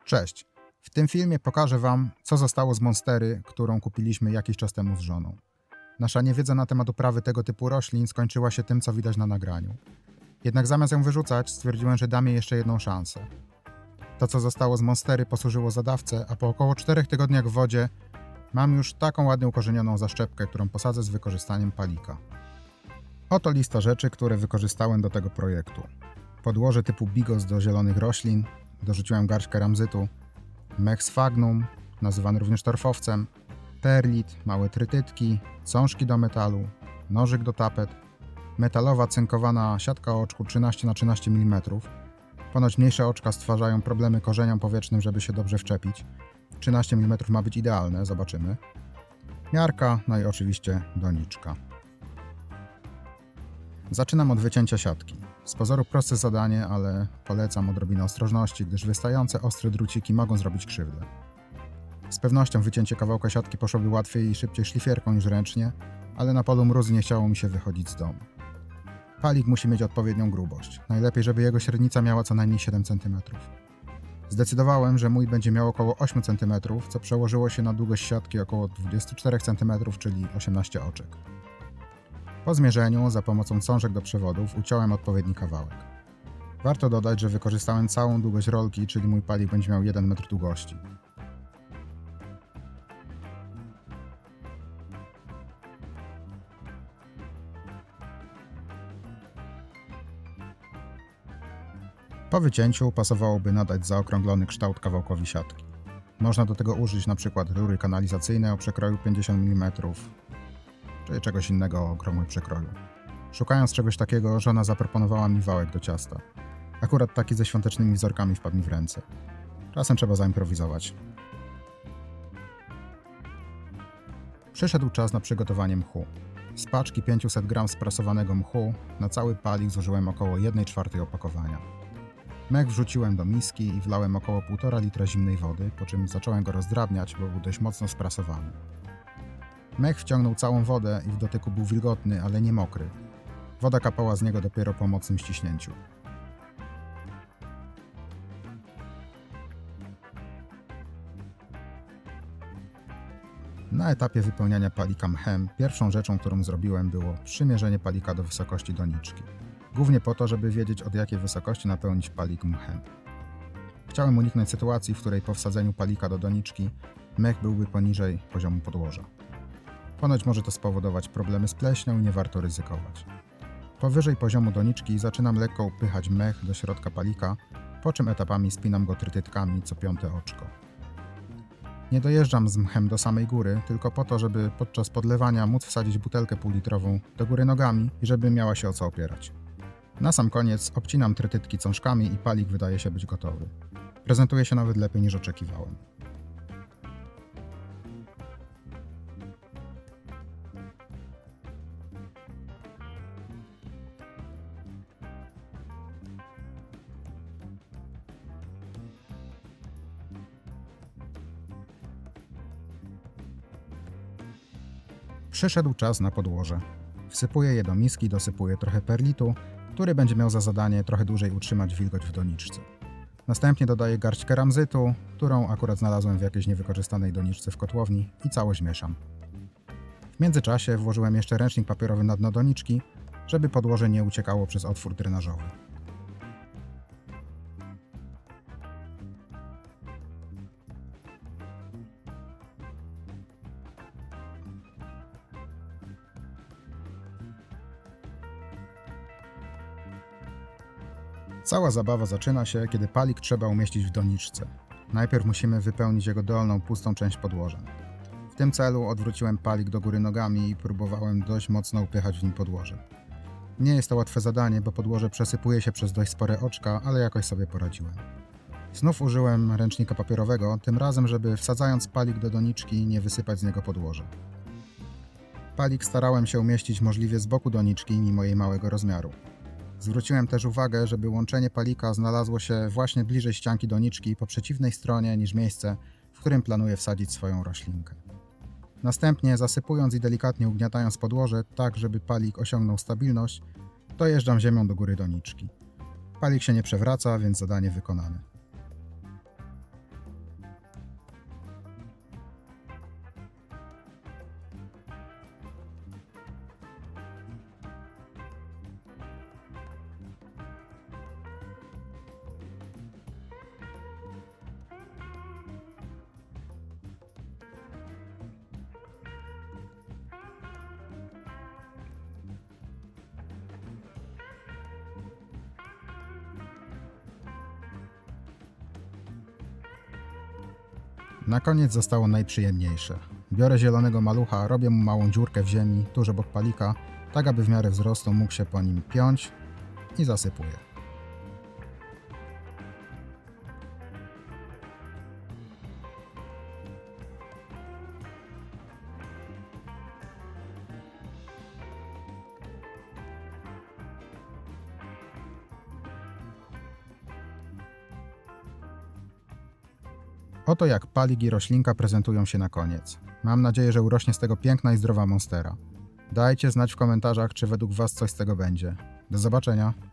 Cześć! W tym filmie pokażę Wam, co zostało z monstery, którą kupiliśmy jakiś czas temu z żoną. Nasza niewiedza na temat uprawy tego typu roślin skończyła się tym, co widać na nagraniu. Jednak zamiast ją wyrzucać, stwierdziłem, że dam jej jeszcze jedną szansę. To, co zostało z monstery, posłużyło za dawcę, a po około 4 tygodniach w wodzie mam już taką ładnie ukorzenioną zaszczepkę, którą posadzę z wykorzystaniem palika. Oto lista rzeczy, które wykorzystałem do tego projektu. Podłoże typu bigos do zielonych roślin, dorzuciłem garść keramzytu, mech sphagnum, nazywany również torfowcem, perlit, małe trytytki, cążki do metalu, nożyk do tapet, metalowa cynkowana siatka o oczku 13×13 mm. Ponoć mniejsze oczka stwarzają problemy korzeniom powietrznym, żeby się dobrze wczepić. 13 mm ma być idealne, zobaczymy. Miarka, no i oczywiście doniczka. Zaczynam od wycięcia siatki. Z pozoru proste zadanie, ale polecam odrobinę ostrożności, gdyż wystające ostre druciki mogą zrobić krzywdę. Z pewnością wycięcie kawałka siatki poszłoby łatwiej i szybciej szlifierką niż ręcznie, ale na polu mrózu nie chciało mi się wychodzić z domu. Palik musi mieć odpowiednią grubość. Najlepiej, żeby jego średnica miała co najmniej 7 cm. Zdecydowałem, że mój będzie miał około 8 cm, co przełożyło się na długość siatki około 24 cm, czyli 18 oczek. Po zmierzeniu, za pomocą cążek do przewodów, uciąłem odpowiedni kawałek. Warto dodać, że wykorzystałem całą długość rolki, czyli mój palik będzie miał 1 metr długości. Po wycięciu pasowałoby nadać zaokrąglony kształt kawałkowi siatki. Można do tego użyć np. rury kanalizacyjnej o przekroju 50 mm, czy czegoś innego o okrągłym przekroju. Szukając czegoś takiego, żona zaproponowała mi wałek do ciasta. Akurat taki ze świątecznymi wzorkami wpadł mi w ręce. Czasem trzeba zaimprowizować. Przyszedł czas na przygotowanie mchu. Z paczki 500 g sprasowanego mchu na cały palik zużyłem około 1/4 opakowania. Mech wrzuciłem do miski i wlałem około 1,5 litra zimnej wody, po czym zacząłem go rozdrabniać, bo był dość mocno sprasowany. Mech wciągnął całą wodę i w dotyku był wilgotny, ale nie mokry. Woda kapała z niego dopiero po mocnym ściśnięciu. Na etapie wypełniania palika mchem, pierwszą rzeczą, którą zrobiłem, było przymierzenie palika do wysokości doniczki. Głównie po to, żeby wiedzieć, od jakiej wysokości napełnić palik mchem. Chciałem uniknąć sytuacji, w której po wsadzeniu palika do doniczki mech byłby poniżej poziomu podłoża. Ponoć może to spowodować problemy z pleśnią i nie warto ryzykować. Powyżej poziomu doniczki zaczynam lekko upychać mech do środka palika, po czym etapami spinam go trytytkami co 5. oczko. Nie dojeżdżam z mchem do samej góry, tylko po to, żeby podczas podlewania móc wsadzić butelkę półlitrową do góry nogami i żeby miała się o co opierać. Na sam koniec obcinam trytytki cążkami i palik wydaje się być gotowy. Prezentuje się nawet lepiej niż oczekiwałem. Przyszedł czas na podłoże. Wsypuję je do miski i dosypuję trochę perlitu, który będzie miał za zadanie trochę dłużej utrzymać wilgoć w doniczce. Następnie dodaję garść keramzytu, którą akurat znalazłem w jakiejś niewykorzystanej doniczce w kotłowni i całość mieszam. W międzyczasie włożyłem jeszcze ręcznik papierowy na dno doniczki, żeby podłoże nie uciekało przez otwór drenażowy. Cała zabawa zaczyna się, kiedy palik trzeba umieścić w doniczce. Najpierw musimy wypełnić jego dolną, pustą część podłoża. W tym celu odwróciłem palik do góry nogami i próbowałem dość mocno upychać w nim podłoże. Nie jest to łatwe zadanie, bo podłoże przesypuje się przez dość spore oczka, ale jakoś sobie poradziłem. Znów użyłem ręcznika papierowego, tym razem, żeby wsadzając palik do doniczki nie wysypać z niego podłoża. Palik starałem się umieścić możliwie z boku doniczki, mimo jej małego rozmiaru. Zwróciłem też uwagę, żeby łączenie palika znalazło się właśnie bliżej ścianki doniczki po przeciwnej stronie niż miejsce, w którym planuję wsadzić swoją roślinkę. Następnie zasypując i delikatnie ugniatając podłoże, tak żeby palik osiągnął stabilność, dojeżdżam ziemią do góry doniczki. Palik się nie przewraca, więc zadanie wykonane. Na koniec zostało najprzyjemniejsze. Biorę zielonego malucha, robię mu małą dziurkę w ziemi, tuż obok palika, tak aby w miarę wzrostu mógł się po nim piąć i zasypuję. Oto jak palik i roślinka prezentują się na koniec. Mam nadzieję, że urośnie z tego piękna i zdrowa monstera. Dajcie znać w komentarzach, czy według Was coś z tego będzie. Do zobaczenia!